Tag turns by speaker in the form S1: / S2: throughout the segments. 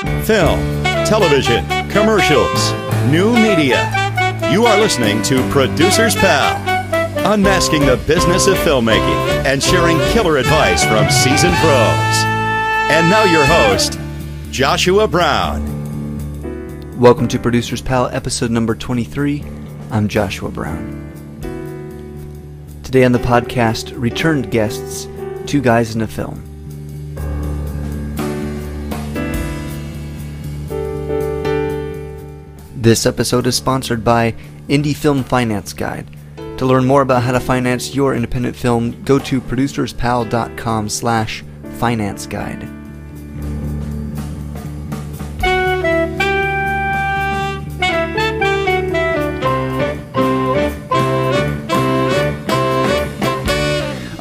S1: Film, television, commercials, new media. You are listening to Producer's Pal, unmasking the business of filmmaking and sharing killer advice from seasoned pros. And now your host, Joshua Brown.
S2: Welcome to Producer's Pal, episode number 23. I'm Joshua Brown. Today on the podcast, returned guests, Two Guys in a Film. This episode is sponsored by Indie Film Finance Guide. To learn more about how to finance your independent film, go to producerspal.com/finance guide.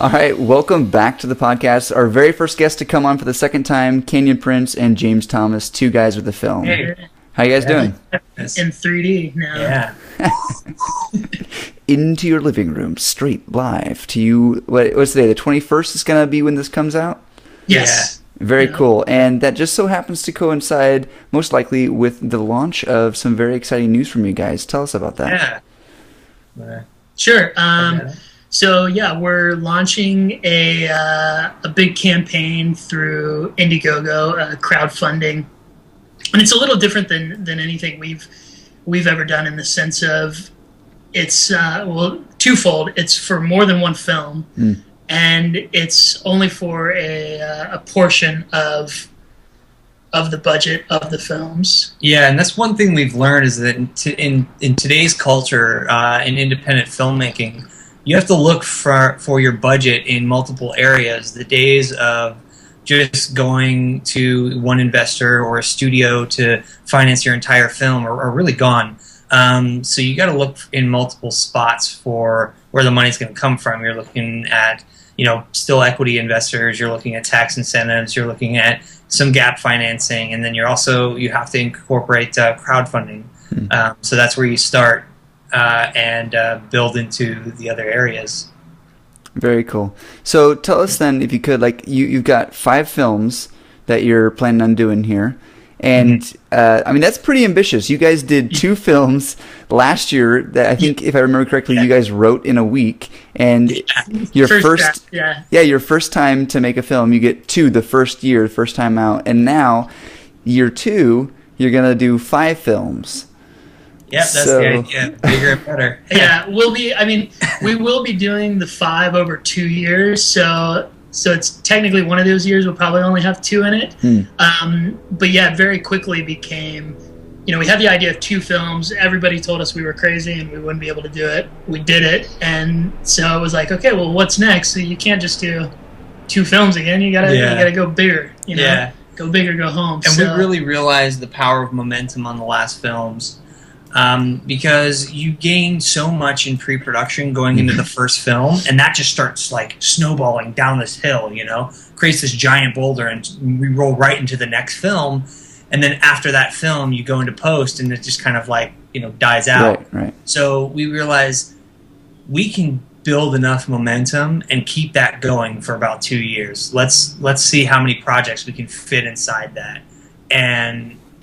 S2: All right, welcome back to the podcast. Our very first guest to come on for the second time, Canyon Prince and James Thomas, Two Guys with a Film.
S3: Hey.
S2: How you guys doing?
S3: In 3D now.
S4: Yeah.
S2: Into your living room, straight live to you. What's today? The 21st is going to be when this comes out?
S3: Yes.
S2: Very cool. And that just so happens to coincide, most likely, with the launch of some very exciting news from you guys. Tell us about that.
S4: Yeah.
S3: Sure. So yeah, we're launching a big campaign through Indiegogo, crowdfunding, and it's a little different than anything we've ever done in the sense of it's twofold. It's for more than one film, and it's only for a portion of the budget of the films.
S4: Yeah, and that's one thing we've learned is that in today's culture, in independent filmmaking, you have to look for your budget in multiple areas. The days of just going to one investor or a studio to finance your entire film are really gone. So you got to look in multiple spots for where the money's going to come from. You're looking at, still equity investors. You're looking at tax incentives. You're looking at some gap financing, and then you have to incorporate crowdfunding. So that's where you start. And build into the other areas.
S2: Very cool. So tell us then, if you could, you've got 5 films that you're planning on doing here. And, that's pretty ambitious. You guys did 2 films last year that I think, if I remember correctly, you guys wrote in a week. And your first time to make a film, you get 2 the first year, first time out. And now, year 2, you're going to do 5 films.
S4: Yep, that's the idea. Bigger and better.
S3: Yeah, we will be doing the 5 over 2 years. So it's technically one of those years will probably only have 2 in it. But yeah, it very quickly became, we had the idea of 2 films. Everybody told us we were crazy and we wouldn't be able to do it. We did it, and so it was like, okay, well, what's next? So you can't just do 2 films again. You gotta go bigger. Go big or go home.
S4: And we really realized the power of momentum on the last films. Because you gain so much in pre-production going into the first film, and that just starts snowballing down this hill, creates this giant boulder, and we roll right into the next film. And then after that film, you go into post, and it just kind of dies out.
S2: Right.
S4: So we realize we can build enough momentum and keep that going for about 2 years. Let's see how many projects we can fit inside that.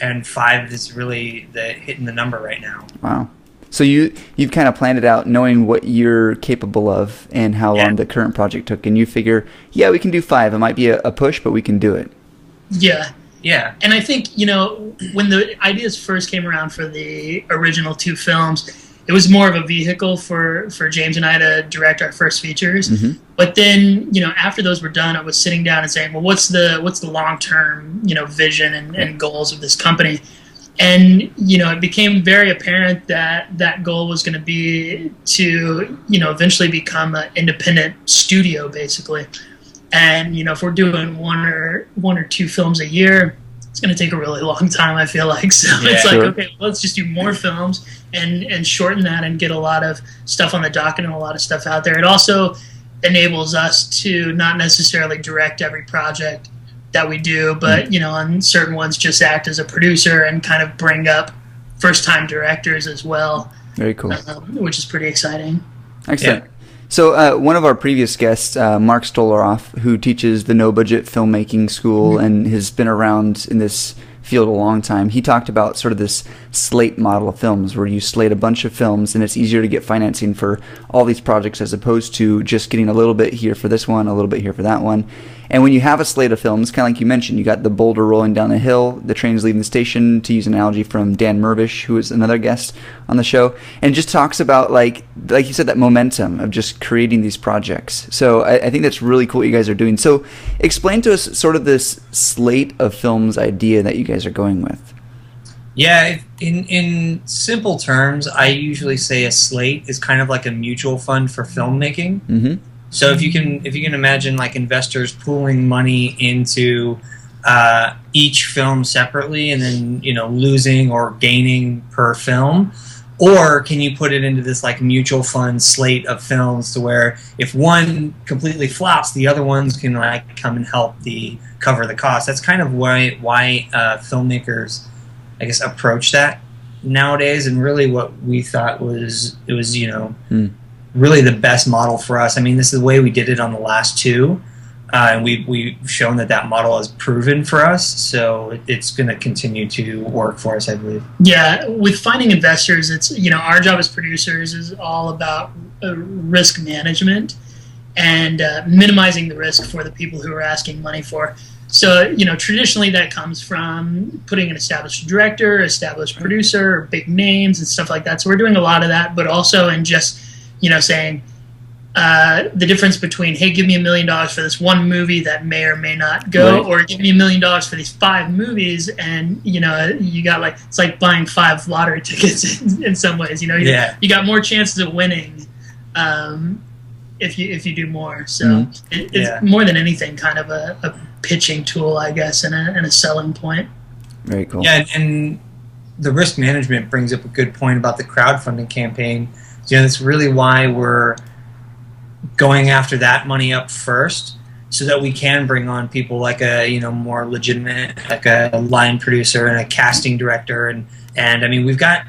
S4: And 5 is really hitting the number right now.
S2: Wow. So you've kind of planned it out knowing what you're capable of and how long the current project took, and you figure, we can do 5. It might be a push, but we can do it.
S3: Yeah.
S4: Yeah.
S3: And I think, when the ideas first came around for the original 2 films, it was more of a vehicle for James and I to direct our first features. But then, after those were done, I was sitting down and saying, well, what's the long-term, vision and goals of this company? And, it became very apparent that goal was going to be to, eventually become an independent studio, basically. And, if we're doing one or 2 films a year, it's going to take a really long time, I feel like. So it's like, okay, well, let's just do more films and shorten that and get a lot of stuff on the docket and a lot of stuff out there. It also enables us to not necessarily direct every project that we do, but, on certain ones just act as a producer and kind of bring up first-time directors as well.
S2: Very cool.
S3: Which is pretty exciting.
S2: Excellent. Yeah. So one of our previous guests, Mark Stolaroff, who teaches the No Budget Filmmaking School and has been around in this field a long time. He talked about sort of this slate model of films where you slate a bunch of films and it's easier to get financing for all these projects as opposed to just getting a little bit here for this one, a little bit here for that one. And when you have a slate of films, kind of like you mentioned, you got the boulder rolling down the hill, the train's leaving the station, to use an analogy from Dan Mervish, who is another guest on the show, and just talks about, like you said, that momentum of just creating these projects. So I think that's really cool what you guys are doing. So explain to us sort of this slate of films idea that you guys are going with.
S4: Yeah, in simple terms, I usually say a slate is kind of like a mutual fund for filmmaking.
S2: Mm-hmm.
S4: So if you can imagine like investors pooling money into each film separately and then losing or gaining per film, or can you put it into this like mutual fund slate of films to where if one completely flops, the other ones can like come and help cover the cost. That's kind of why filmmakers, I guess, approach that nowadays, and really what we thought was really the best model for us. I mean, this is the way we did it on the last two, and we've shown that model has proven for us, so it's going to continue to work for us, I believe.
S3: Yeah, with finding investors, it's our job as producers is all about risk management and minimizing the risk for the people who are asking money for. So, traditionally that comes from putting an established director, established producer, big names and stuff like that. So we're doing a lot of that, but also in just saying the difference between, hey, give me $1 million for this one movie that may or may not go,
S2: right,
S3: or give me $1 million for these 5 movies, and you got it's like buying 5 lottery tickets in some ways. You got more chances of winning if you do more. So it's more than anything kind of a pitching tool, I guess, and a selling point.
S2: Very cool.
S4: Yeah, and the risk management brings up a good point about the crowdfunding campaign. That's really why we're going after that money up first, so that we can bring on people like a more legitimate, like a line producer and a casting director, and I mean, we've got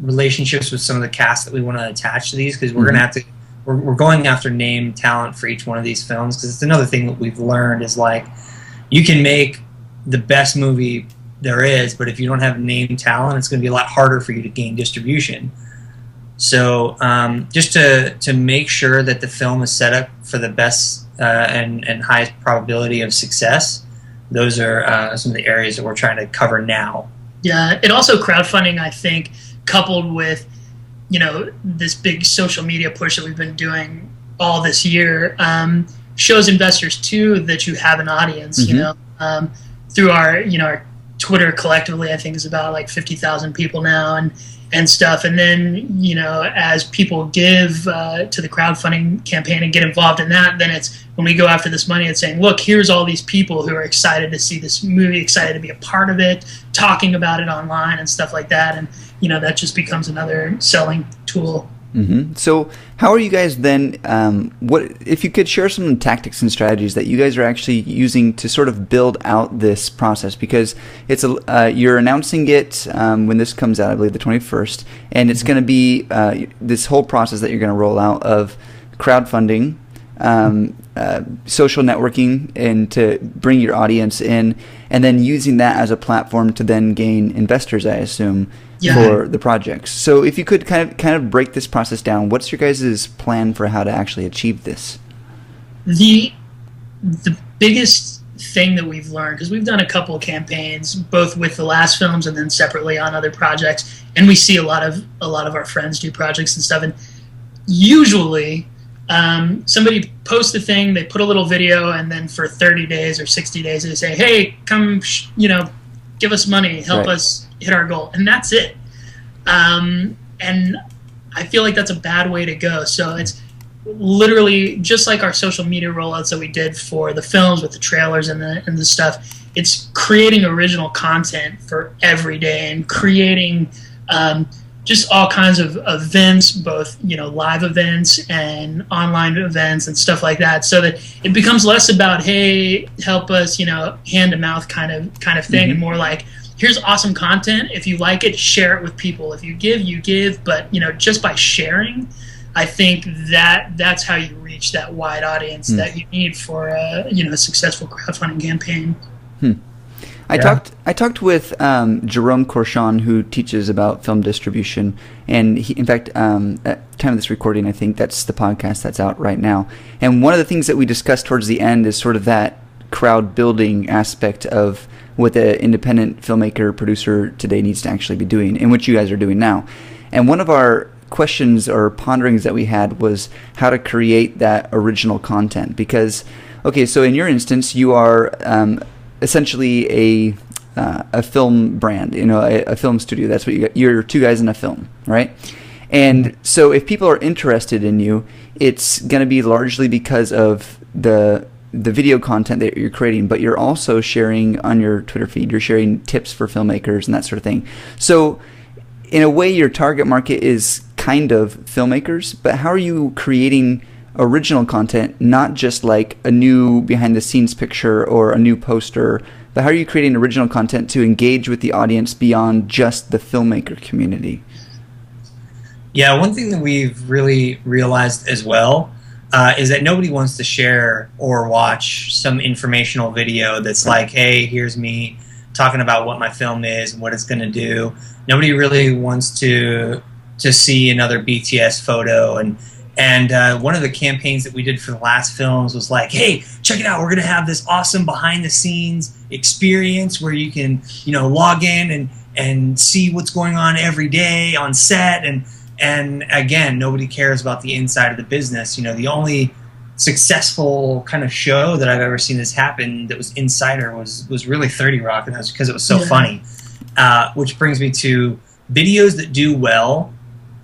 S4: relationships with some of the cast that we want to attach to these, because we're gonna have to. We're going after name talent for each one of these films, because it's another thing that we've learned is like you can make the best movie there is, but if you don't have name talent, it's going to be a lot harder for you to gain distribution. So just to make sure that the film is set up for the best and highest probability of success, those are some of the areas that we're trying to cover now.
S3: Yeah, it also crowdfunding, I think, coupled with this big social media push that we've been doing all this year, shows investors too that you have an audience. Through our Twitter collectively, I think is about like 50,000 people now, and stuff. And then, as people give to the crowdfunding campaign and get involved in that, then it's when we go after this money, it's saying, look, here's all these people who are excited to see this movie, excited to be a part of it, talking about it online and stuff like that. And, that just becomes another selling tool.
S2: Mm-hmm. So how are you guys then, what if you could share some tactics and strategies that you guys are actually using to sort of build out this process? Because it's you're announcing it when this comes out, I believe the 21st, and it's going to be this whole process that you're going to roll out of crowdfunding, social networking, and to bring your audience in, and then using that as a platform to then gain investors, I assume, for the projects. So if you could kind of break this process down, what's your guys' plan for how to actually achieve this?
S3: The biggest thing that we've learned, because we've done a couple of campaigns, both with the last films and then separately on other projects, and we see a lot of our friends do projects and stuff, and usually somebody posts a thing, they put a little video, and then for 30 days or 60 days they say, hey, come give us money, help us hit our goal, and that's it. And I feel like that's a bad way to go. So it's literally just like our social media rollouts that we did for the films with the trailers and the stuff. It's creating original content for every day and creating just all kinds of events, both live events and online events and stuff like that, so that it becomes less about, hey, help us, hand to mouth kind of thing, and more like, here's awesome content. If you like it, share it with people. If you give, you give. But just by sharing, I think that's how you reach that wide audience that you need for a successful crowdfunding campaign.
S2: I talked with Jerome Corchon, who teaches about film distribution, and he, in fact, at the time of this recording, I think that's the podcast that's out right now. And one of the things that we discussed towards the end is sort of that crowd building aspect of what the independent filmmaker producer today needs to actually be doing, and what you guys are doing now. And one of our questions or ponderings that we had was how to create that original content, because okay, so in your instance, you are essentially a film brand, a film studio. That's what you got. You're two guys in a film, right? And so if people are interested in you, it's going to be largely because of the video content that you're creating, but you're also sharing on your Twitter feed. You're sharing tips for filmmakers and that sort of thing. So in a way, your target market is kind of filmmakers, but how are you creating original content, not just like a new behind the scenes picture or a new poster, but how are you creating original content to engage with the audience beyond just the filmmaker community?
S4: Yeah, one thing that we've really realized as well is that nobody wants to share or watch some informational video that's like, hey, here's me talking about what my film is and what it's going to do. Nobody really wants to see another BTS photo. And one of the campaigns that we did for the last films was like, hey, check it out. We're going to have this awesome behind-the-scenes experience where you can, log in and see what's going on every day on set. And again, nobody cares about the inside of the business. The only successful kind of show that I've ever seen this happen that was insider was really 30 Rock, and that's because it was so funny. Which brings me to videos that do well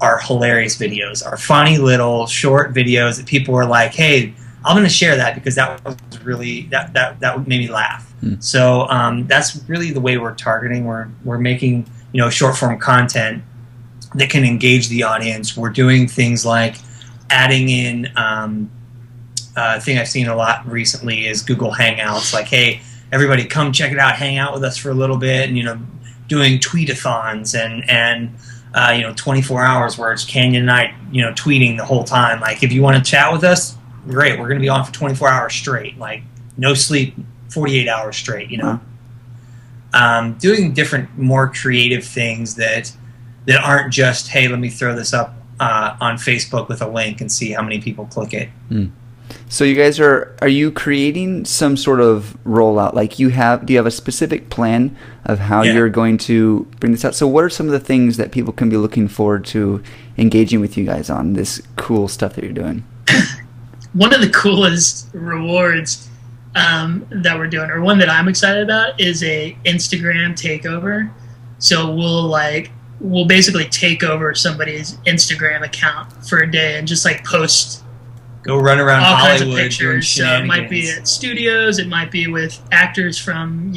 S4: are hilarious videos, are funny little short videos that people are like, hey, I'm going to share that because that was really, that made me laugh. So that's really the way we're targeting. We're making, short form content that can engage the audience. We're doing things like adding in, a thing I've seen a lot recently is Google Hangouts. Like, hey, everybody come check it out, hang out with us for a little bit, and, doing tweet-a-thons and 24 hours where it's Canyon and I, tweeting the whole time. Like, if you want to chat with us, great. We're going to be on for 24 hours straight. Like, no sleep, 48 hours straight, Doing different, more creative things that aren't just, hey, let me throw this up on Facebook with a link and see how many people click it.
S2: So you guys are you creating some sort of rollout? Like do you have a specific plan of how you're going to bring this out? So what are some of the things that people can be looking forward to engaging with you guys on this cool stuff that you're doing?
S3: One of the coolest rewards that we're doing, or one that I'm excited about, is a Instagram takeover. So we'll basically take over somebody's Instagram account for a day and just post
S4: go run around
S3: all
S4: Hollywood
S3: kinds of pictures. So it might be
S4: shenanigans.
S3: at studios, it might be with actors from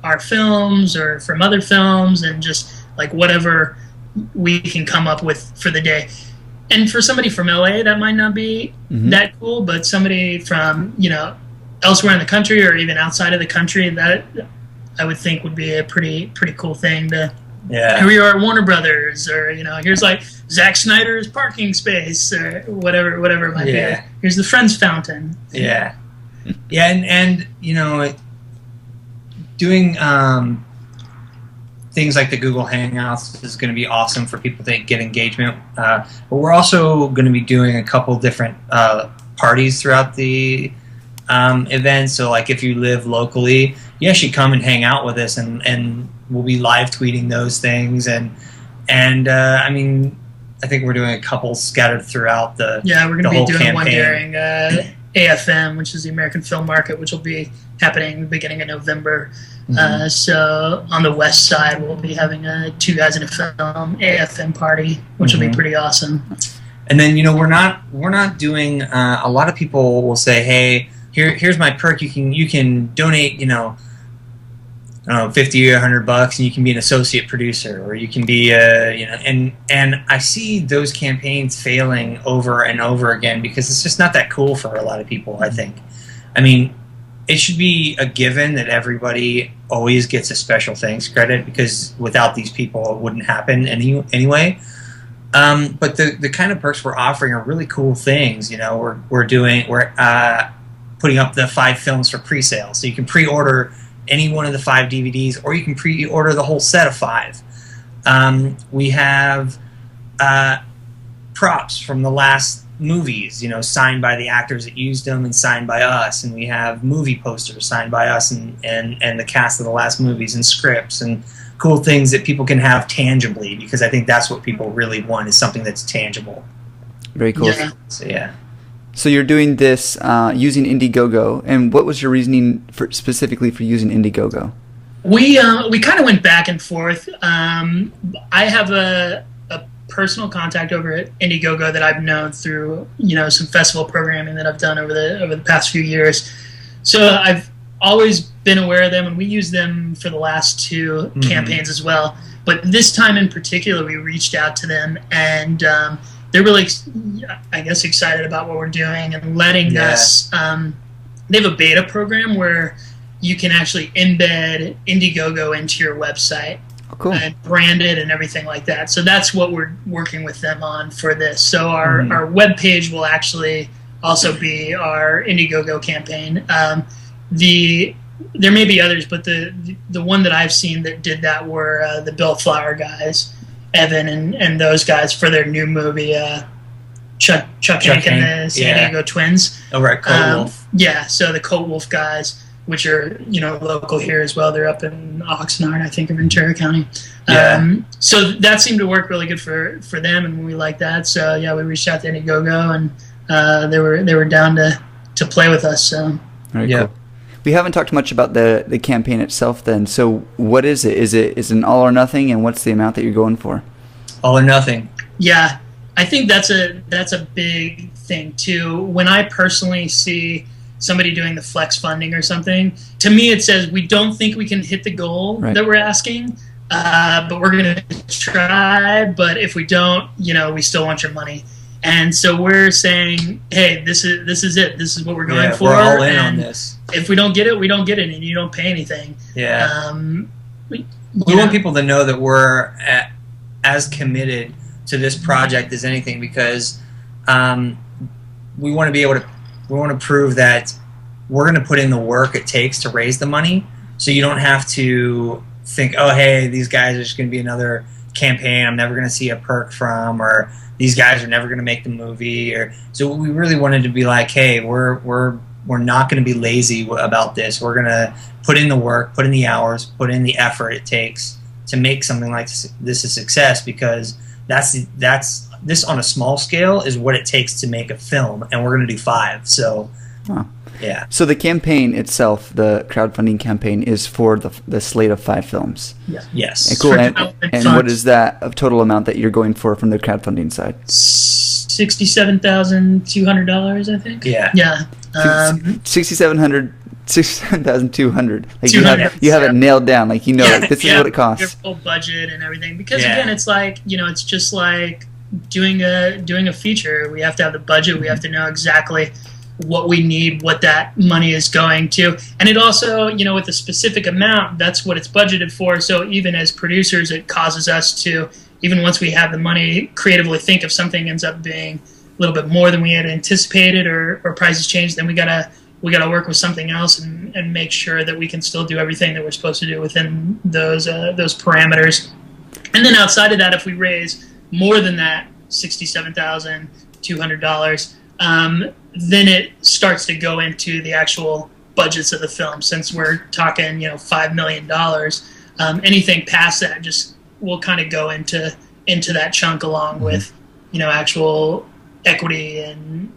S3: our films or from other films, and just whatever we can come up with for the day. And for somebody from LA, that might not be that cool, but somebody from elsewhere in the country or even outside of the country, that I would think would be a pretty cool thing to.
S4: Yeah.
S3: Here we are at Warner Brothers, or here's Zack Snyder's parking space, or whatever it might be. Here's the Friends fountain.
S4: Yeah, and doing things like the Google Hangouts is going to be awesome for people to get engagement. But we're also going to be doing a couple different parties throughout the event. So if you live locally, you actually come and hang out with us, and we'll be live tweeting those things, and I mean, I think we're doing a couple scattered throughout the
S3: we're going to be doing
S4: campaign.
S3: one during AFM, which is the American Film Market, which will be happening the beginning of November. So on the west side, we'll be having a Two Guys in a Film AFM party, which will be pretty awesome.
S4: And then we're not doing. A lot of people will say, hey, here's my perk. You can donate. I don't know, $50 or $100, and you can be an associate producer, or you can be and I see those campaigns failing over and over again because it's just not that cool for a lot of people, I think. I mean, it should be a given that everybody always gets a special thanks credit, because without these people it wouldn't happen anyway. But the kind of perks we're offering are really cool things. We're putting up the 5 films for pre-sale, so you can pre-order any one of the 5 DVDs, or you can pre-order the whole set of 5. We have props from the last movies, signed by the actors that used them and signed by us, and we have movie posters signed by us and the cast of the last movies, and scripts and cool things that people can have tangibly, because I think that's what people really want, is something that's tangible.
S2: Very cool.
S3: Yeah.
S4: So yeah.
S2: So you're doing this using Indiegogo, and what was your reasoning specifically for using Indiegogo?
S3: We kind of went back and forth. I have a personal contact over at Indiegogo that I've known through some festival programming that I've done over the past few years. So I've always been aware of them, and we use them for the last 2 campaigns as well. But this time in particular, we reached out to them, and they're really, I guess, excited about what we're doing and letting us. They have a beta program where you can actually embed Indiegogo into your website.
S2: Cool.
S3: And brand it and everything like that. So that's what we're working with them on for this. So our web page will actually also be our Indiegogo campaign. There may be others, but the one that I've seen that did that were the Bill Flower guys, Evan and those guys, for their new movie, Chuck Hank and the San Diego Twins.
S4: Over at Coat Wolf.
S3: Yeah, so the Coat Wolf guys, which are local here as well. They're up in Oxnard, I think, in Ventura County. So that seemed to work really good for them, and we like that. So yeah, we reached out to Indiegogo, and they were down to play with us. So
S2: very cool. We haven't talked much about the campaign itself then. So what is it? Is it an all or nothing, and what's the amount that you're going for?
S4: All or nothing.
S3: Yeah, I think that's a big thing too. When I personally see somebody doing the flex funding or something, to me it says we don't think we can hit the goal that we're asking, but we're going to try. But if we don't, we still want your money. And so we're saying, hey, this is it. This is what we're going for.
S4: We're all in on this.
S3: If we don't get it, we don't get it, and you don't pay anything.
S4: Yeah. We want people to know that we're as committed to this project as anything, because we want to be able to. We want to prove that we're going to put in the work it takes to raise the money, so you don't have to think, oh, hey, these guys are just going to be another campaign I'm never going to see a perk from, or these guys are never going to make the movie. Or so we really wanted to be like, hey, we're not going to be lazy about this. We're going to put in the work, put in the hours, put in the effort it takes to make something like this a success, because that's this on a small scale is what it takes to make a film, and we're going to do 5. So, yeah.
S2: So the campaign itself, the crowdfunding campaign, is for the slate of 5 films.
S3: Yeah.
S4: Yes.
S2: And cool. And what is that total amount that you're going for from the crowdfunding side?
S3: $67,200, I think.
S4: Yeah.
S3: Yeah.
S2: 67,200. Like
S3: 200,
S2: you have it nailed down. Like this is what it costs.
S3: Your full budget and everything. Because again, it's like it's just like doing a feature. We have to have the budget. We have to know exactly what we need, what that money is going to, and it also, with a specific amount, that's what it's budgeted for. So even as producers, it causes us to, even once we have the money, creatively think if something ends up being a little bit more than we had anticipated, or prices change, then we gotta work with something else and make sure that we can still do everything that we're supposed to do within those parameters. And then outside of that, if we raise more than that $67,200, then it starts to go into the actual budgets of the film. Since we're talking, $5 million, anything past that just will kind of go into that chunk, along with, actual equity and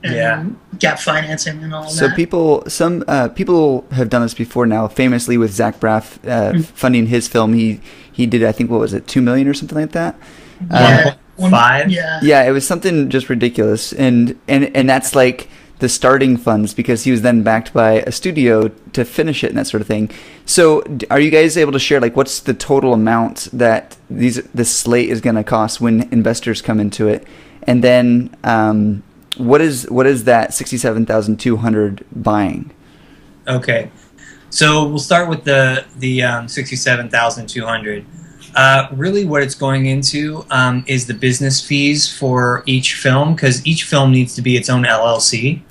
S3: gap financing and all
S2: so
S3: that.
S2: Some people have done this before now, famously with Zach Braff funding his film. He did, I think, what was it, $2 million or something like that?
S4: 5?
S2: Yeah, it was something just ridiculous, and that's like the starting funds, because he was then backed by a studio to finish it and that sort of thing. So are you guys able to share, like, what's the total amount that this slate is going to cost when investors come into it, and then what is that $67,200 buying?
S4: Okay, so we'll start with the $67,200. Really what it's going into is the business fees for each film, because each film needs to be its own LLC.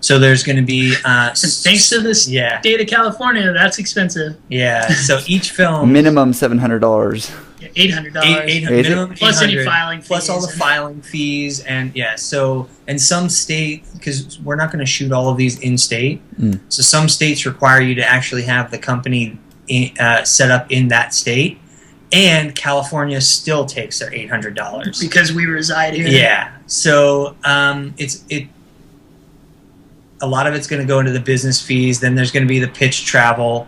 S4: So there's going to be
S3: thanks to this state of California, that's expensive.
S4: Yeah. So each film
S2: minimum $700.
S3: $800.
S4: Minimum
S3: plus any filing fees.
S4: Plus all the filing fees. And and some states, because we're not going to shoot all of these in state, so some states require you to actually have the company set up in that state, and California still takes their $800
S3: because we reside here.
S4: Yeah. So a lot of it's going to go into the business fees. Then there's going to be the pitch travel.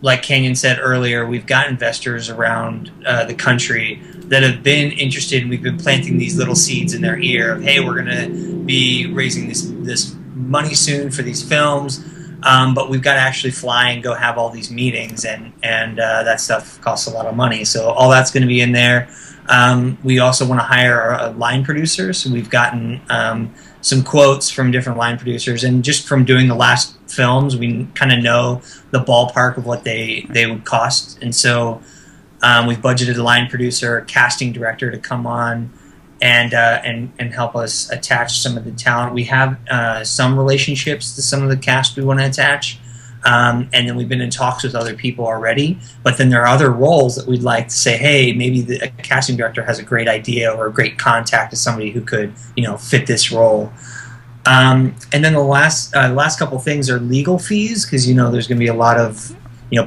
S4: Like Canyon said earlier, we've got investors around the country that have been interested. We've been planting these little seeds in their ear of, hey, we're going to be raising this money soon for these films, but we've got to actually fly and go have all these meetings, and that stuff costs a lot of money. So all that's going to be in there. We also want to hire a line producer, so we've gotten some quotes from different line producers, and just from doing the last films, we kind of know the ballpark of what they would cost, and so we've budgeted a line producer, a casting director to come on and help us attach some of the talent. We have some relationships to some of the cast we want to attach, and then we've been in talks with other people already. But then there are other roles that we'd like to say, hey, maybe a casting director has a great idea or a great contact to somebody who could, fit this role. And then the last couple things are legal fees, because there's going to be a lot of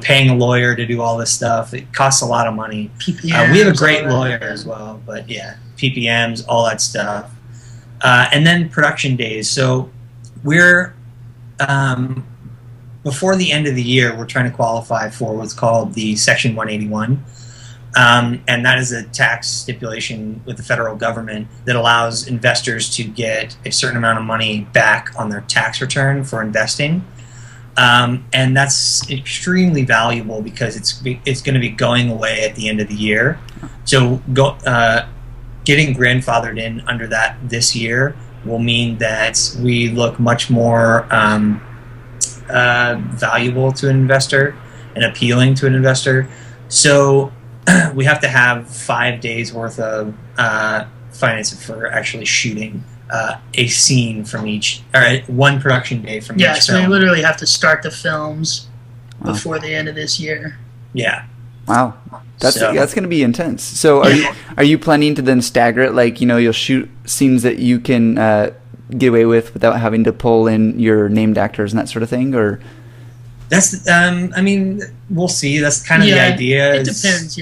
S4: paying a lawyer to do all this stuff. It costs a lot of money.
S3: PPMs,
S4: we have a great lawyer as well, but yeah, PPMs, all that stuff. And then production days. So we're before the end of the year, we're trying to qualify for what's called the Section 181. And that is a tax stipulation with the federal government that allows investors to get a certain amount of money back on their tax return for investing. And that's extremely valuable because it's going to be going away at the end of the year. So getting grandfathered in under that this year will mean that we look much more valuable to an investor and appealing to an investor. So we have to have 5 days worth of financing for actually shooting a scene from one production day from each film.
S3: So we literally have to start the films before the end of this year.
S4: Yeah.
S2: Wow. That's going to be intense. So are you planning to then stagger it? Like, you'll shoot scenes that you can get away with without having to pull in your named actors and that sort of thing, or?
S4: That's, we'll see. That's kind of the idea.
S3: It depends,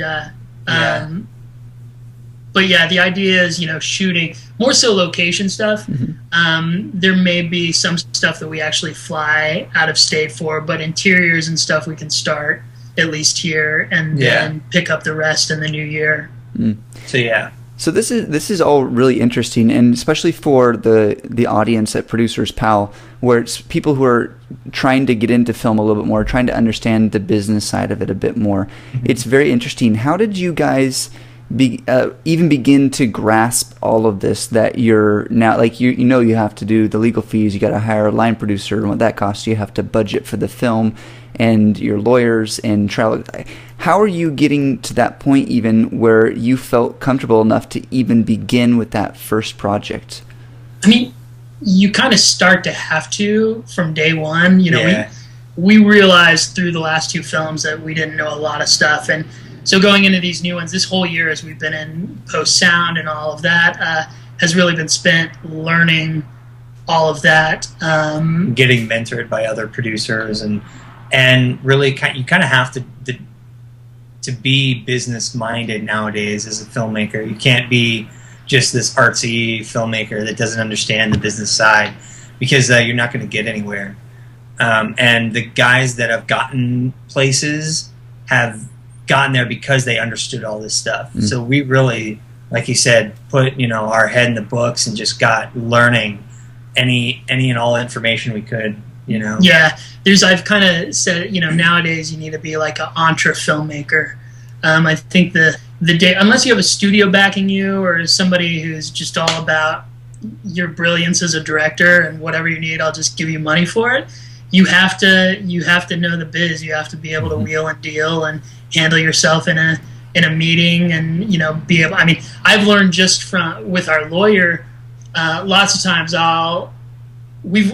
S3: but yeah, the idea is, shooting more so location stuff.
S2: Mm-hmm.
S3: There may be some stuff that we actually fly out of state for, but interiors and stuff we can start at least here and then pick up the rest in the new year.
S4: So yeah.
S2: So this is all really interesting, and especially for the audience at Producers Pal, where it's people who are trying to get into film a little bit more, trying to understand the business side of it a bit more. Mm-hmm. It's very interesting. How did you guys even begin to grasp all of this, that you're now, like, you have to do the legal fees, you got to hire a line producer, and what that costs, you have to budget for the film and your lawyers and travel. How are you getting to that point even where you felt comfortable enough to even begin with that first project?
S3: I mean, you kind of start to have to from day one. We realized through the last two films that we didn't know a lot of stuff, and so going into these new ones, this whole year as we've been in post-sound and all of that has really been spent learning all of that.
S4: Getting mentored by other producers, and really you kind of have to be business-minded nowadays as a filmmaker. You can't be just this artsy filmmaker that doesn't understand the business side, because you're not going to get anywhere. And the guys that have gotten places have gotten there because they understood all this stuff. Mm-hmm. So we really, like you said, put our head in the books and just got learning any and all information we could.
S3: Yeah, I've kind of said, nowadays you need to be like an entre filmmaker. I think the day, unless you have a studio backing you or somebody who's just all about your brilliance as a director and whatever you need, I'll just give you money for it. You have to know the biz. You have to be able to wheel and deal and handle yourself in a meeting, and be able. I mean, I've learned just with our lawyer. Lots of times I'll we've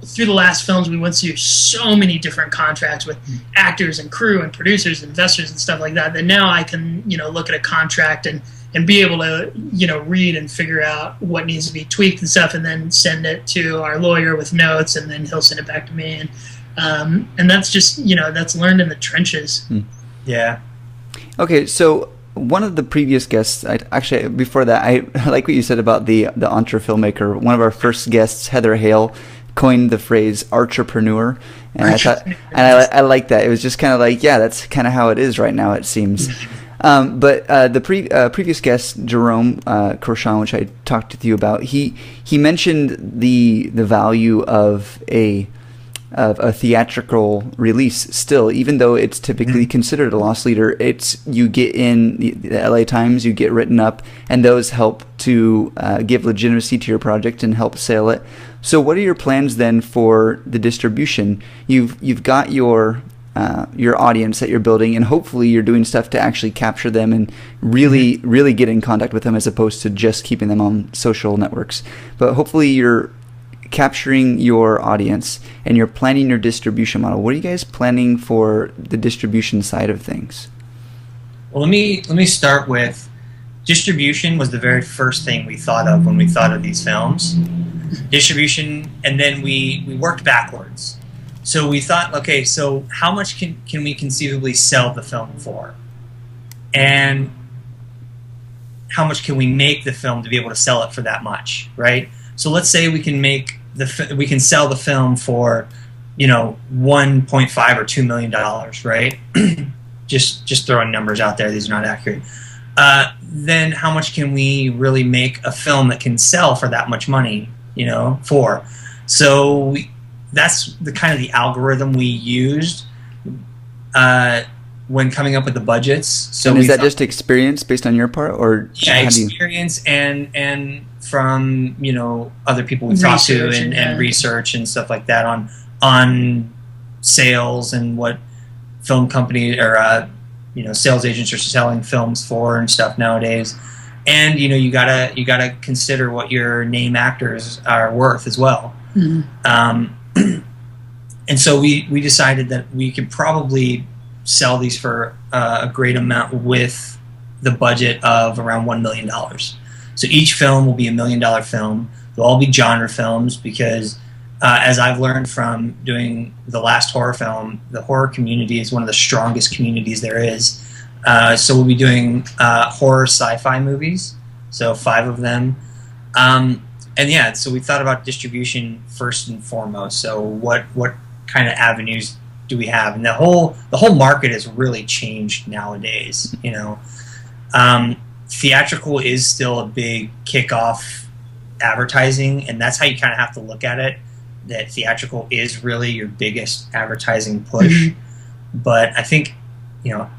S3: through the last films we went through so many different contracts with actors and crew and producers and investors and stuff like that, that now I can, you know, look at a contract and be able to, you know, read and figure out what needs to be tweaked and stuff, and then send it to our lawyer with notes, and then he'll send it back to me, and that's just, you know, that's learned in the trenches.
S4: Yeah.
S2: Okay, so one of the previous guests, actually before that, I like what you said about the entre filmmaker. One of our first guests, Heather Hale, coined the phrase "artrepreneur," and I thought, and I like that. It was just kind of like, yeah, that's kind of how it is right now, it seems. But the previous guest, Jerome Corchon, which I talked to you about, he mentioned the value of a theatrical release still, even though it's typically considered a loss leader. You get in the LA Times, you get written up, and those help to give legitimacy to your project and help sell it. So what are your plans then for the distribution? You've got your audience that you're building, and hopefully you're doing stuff to actually capture them and really get in contact with them, as opposed to just keeping them on social networks. But hopefully you're capturing your audience and you're planning your distribution model. What are you guys planning for the distribution side of things?
S4: Well, let me start with distribution. Was the very first thing we thought of when we thought of these films. Distribution, and then we worked backwards. So we thought, okay, so how much can we conceivably sell the film for? And how much can we make the film to be able to sell it for that much, right? So let's say we can sell the film for, you know, $1.5 or $2 million, right? just throwing numbers out there. These are not accurate. Then how much can we really make a film that can sell for that much money, you know, for? So that's the kind of the algorithm we used when coming up with the budgets. So
S2: and is that just experience based on your part, or
S4: yeah, experience and from, you know, other people we talked to and research and stuff like that on sales and what film companies or you know, sales agents are selling films for and stuff nowadays. And you know, you gotta consider what your name actors are worth as well. And so we decided that we could probably sell these for a great amount with the budget of around $1 million. So each film will be $1 million film. They'll all be genre films because, as I've learned from doing the last horror film, the horror community is one of the strongest communities there is. So we'll be doing horror sci-fi movies, so 5 of them. And yeah, so we thought about distribution first and foremost. So what kind of avenues do we have? And the whole market has really changed nowadays. You know, theatrical is still a big kickoff advertising, and that's how you kind of have to look at it. That theatrical is really your biggest advertising push. But I think, you know,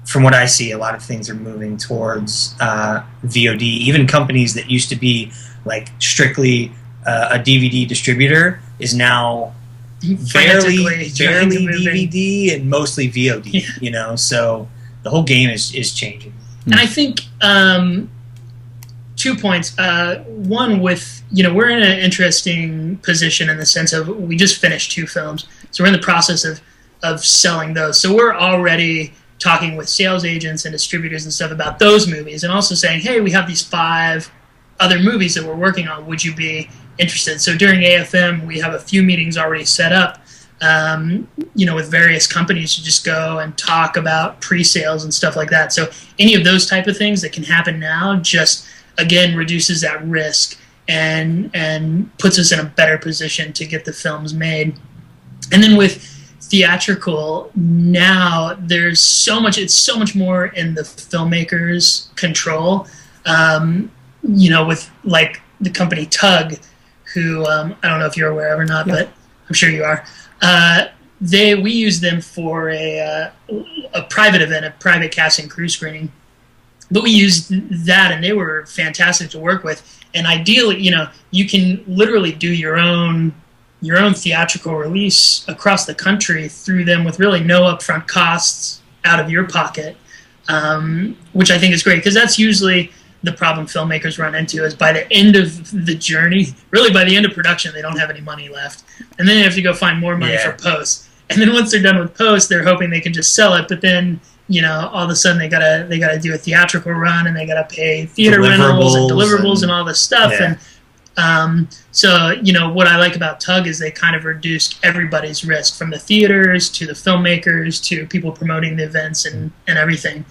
S4: from what I see, a lot of things are moving towards VOD. Even companies that used to be like strictly a DVD distributor is now barely DVD and mostly VOD. Yeah. You know, so the whole game is changing.
S3: And I think 2 points. One, with, you know, we're in an interesting position in the sense of we just finished 2 films, so we're in the process of selling those. So we're already talking with sales agents and distributors and stuff about those movies, and also saying, hey, we have these 5 other movies that we're working on. Would you be interested? So during AFM, we have a few meetings already set up, you know, with various companies to just go and talk about pre-sales and stuff like that. So any of those type of things that can happen now just, again, reduces that risk and puts us in a better position to get the films made. And then with theatrical, now there's it's so much more in the filmmaker's control. You know, with like the company Tug, who I don't know if you're aware of or not, but I'm sure you are. We use them for a private event, a private cast and crew screening. But we used that, and they were fantastic to work with. And ideally, you know, you can literally do your own theatrical release across the country through them with really no upfront costs out of your pocket, which I think is great, because that's usually the problem filmmakers run into is by the end of the journey, really by the end of production, they don't have any money left, and then they have to go find more money for post. And then once they're done with post, they're hoping they can just sell it. But then, all of a sudden they gotta do a theatrical run, and they gotta pay theater rentals and deliverables and all this stuff.
S4: Yeah.
S3: And so what I like about Tug is they kind of reduced everybody's risk, from the theaters to the filmmakers to people promoting the events and everything.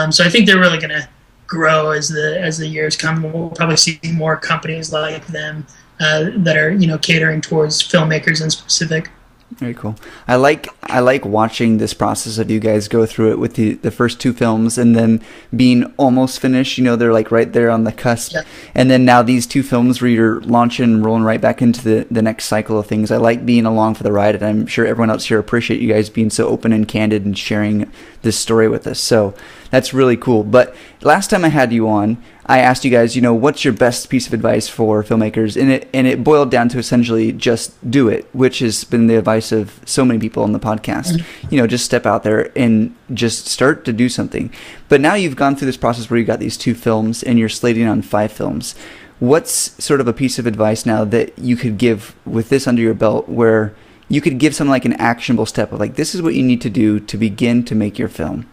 S3: So I think they're really gonna grow as the years come. We'll probably see more companies like them that are catering towards filmmakers in specific.
S2: Very cool. I like watching this process of you guys go through it with the first two films, and then being almost finished. They're like right there on the cusp. Yeah. And then now these two films where you're launching and rolling right back into the next cycle of things. I like being along for the ride, and I'm sure everyone else here appreciate you guys being so open and candid and sharing this story with us. So that's really cool. But last time I had you on, I asked you guys, what's your best piece of advice for filmmakers? And it boiled down to essentially just do it, which has been the advice of so many people on the podcast. Mm-hmm. Just step out there and just start to do something. But now you've gone through this process where you got these two films and you're slating on 5 films. What's sort of a piece of advice now that you could give with this under your belt, where you could give someone like an actionable step of like, this is what you need to do to begin to make your film?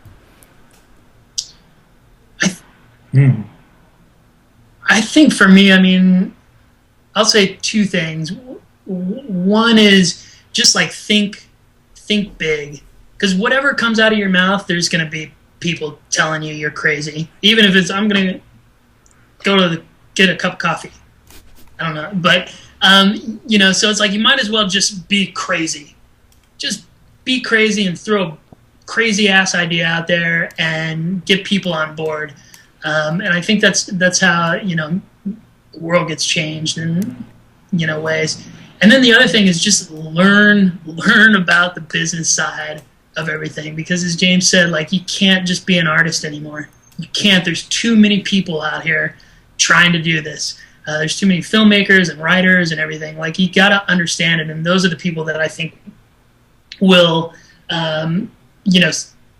S3: I think for me, I'll say 2 things. One is just like think big, because whatever comes out of your mouth, there's going to be people telling you you're crazy. Even if it's, I'm going to go get a cup of coffee. I don't know. But, so it's like you might as well just be crazy. Just be crazy and throw a crazy ass idea out there and get people on board. And I think that's how, the world gets changed in, ways. And then the other thing is just learn about the business side of everything. Because as James said, like, you can't just be an artist anymore. You can't. There's too many people out here trying to do this. There's too many filmmakers and writers and everything. Like, you got to understand it. And those are the people that I think will,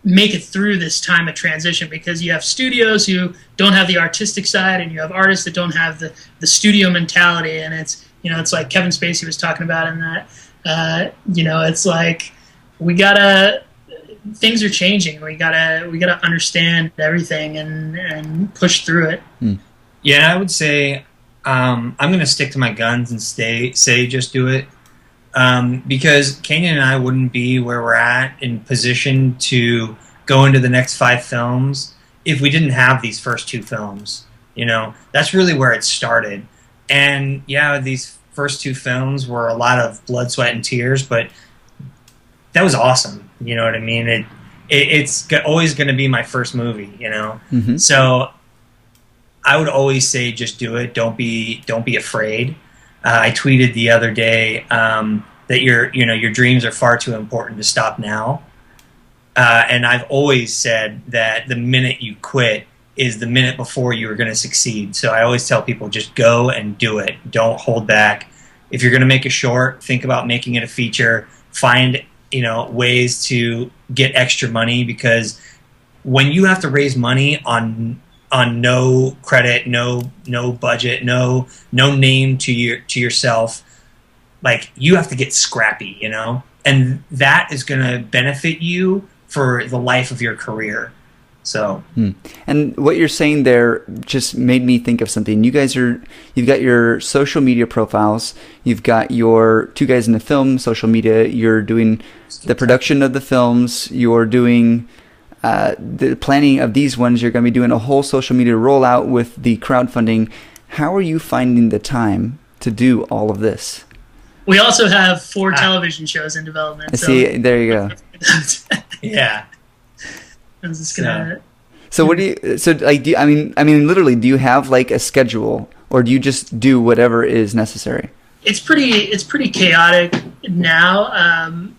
S3: make it through this time of transition, because you have studios who don't have the artistic side, and you have artists that don't have the studio mentality. And it's, it's like Kevin Spacey was talking about in that, it's like, things are changing. We gotta understand everything and push through it.
S4: Yeah, I would say, I'm going to stick to my guns and say just do it. Because Kenyon and I wouldn't be where we're at in position to go into the next 5 films if we didn't have these first 2 films. That's really where it started. And yeah, these first 2 films were a lot of blood, sweat, and tears, but that was awesome. You know what I mean? It's always going to be my first movie, Mm-hmm. So I would always say just do it. Don't be afraid. I tweeted the other day that your dreams are far too important to stop now. And I've always said that the minute you quit is the minute before you are going to succeed. So I always tell people, just go and do it. Don't hold back. If you're going to make a short, think about making it a feature. Find ways to get extra money, because when you have to raise money on no credit, no budget, no name to yourself, like, you have to get scrappy, and that is going to benefit you for the life of your career. So,
S2: and what you're saying there just made me think of something. You've got your social media profiles, you've got your 2 guys in the film social media, you're doing the production of the films, you're doing the planning of these ones, you're going to be doing a whole social media rollout with the crowdfunding. How are you finding the time to do all of this?
S3: We also have 4 television shows in development.
S2: I see. There you go.
S4: Yeah.
S3: I'm just gonna.
S2: So what do you? So like, literally, do you have like a schedule, or do you just do whatever is necessary?
S3: It's pretty chaotic now.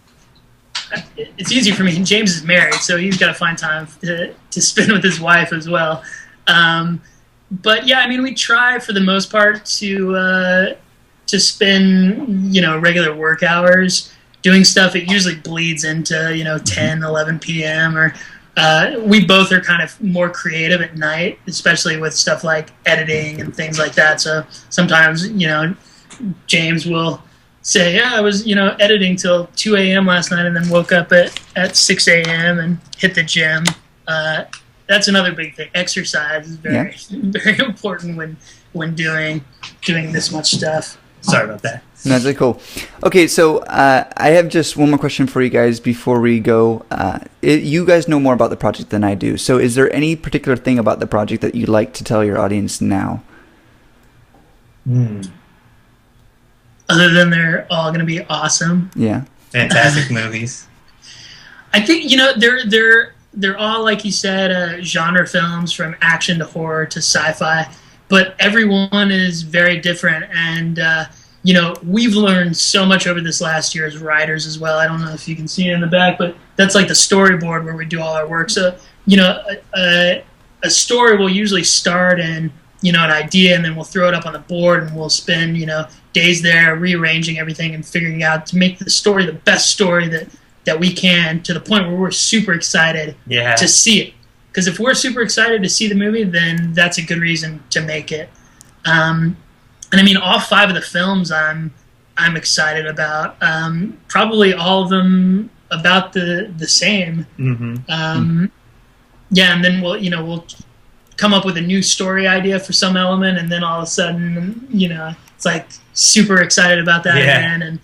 S3: It's easy for me. James is married, so he's got to find time to spend with his wife as well. But yeah, we try for the most part to spend regular work hours doing stuff. It usually bleeds into 10, 11 p.m. or we both are kind of more creative at night, especially with stuff like editing and things like that. So sometimes, James will say, yeah, I was, editing till 2 a.m. last night and then woke up at 6 a.m. and hit the gym. That's another big thing. Exercise is very, very important when doing this much stuff. Sorry about that.
S2: That's really cool. Okay, so I have just one more question for you guys before we go. You guys know more about the project than I do. So is there any particular thing about the project that you'd like to tell your audience now?
S3: Other than they're all going to be awesome.
S2: Yeah.
S4: Fantastic movies.
S3: I think, they're all, like you said, genre films from action to horror to sci-fi. But every one is very different. And, we've learned so much over this last year as writers as well. I don't know if you can see it in the back, but that's like the storyboard where we do all our work. So, a story will usually start in, an idea, and then we'll throw it up on the board and we'll spend, days there rearranging everything and figuring out to make the story the best story that we can, to the point where we're super excited to see it. Because if we're super excited to see the movie, then that's a good reason to make it. And I mean, all 5 of the films I'm excited about. Probably all of them about the same. Mm-hmm. Yeah, and then we'll come up with a new story idea for some element, and then all of a sudden, it's like super excited about that again, and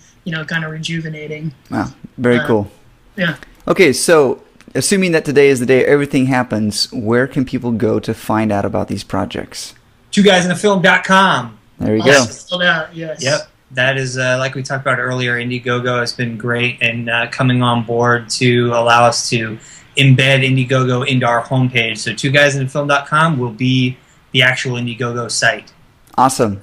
S3: kind of rejuvenating.
S2: Wow, very cool.
S3: Yeah.
S2: Okay, so assuming that today is the day everything happens, where can people go to find out about these projects?
S4: 2guysinafilm.com.
S2: There you go.
S3: Sold out, yes.
S4: Yep. That is, like we talked about earlier, Indiegogo has been great and coming on board to allow us to embed Indiegogo into our homepage. So 2guysinafilm.com will be the actual Indiegogo site.
S2: Awesome.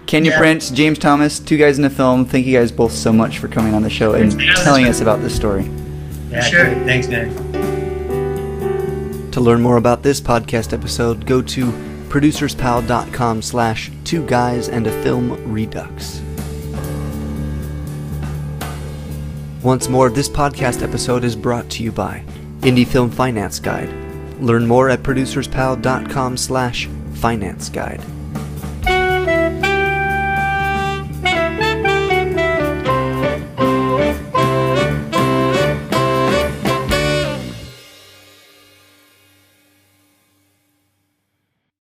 S2: Kenya Prince, James Thomas, 2 Guys in a Film, thank you guys both so much for coming on the show and telling us about this story.
S4: Yeah, sure. Great. Thanks, man.
S5: To learn more about this podcast episode, go to producerspal.com/2guysandafilmredux. Once more, this podcast episode is brought to you by Indie Film Finance Guide. Learn more at producerspal.com/finance guide.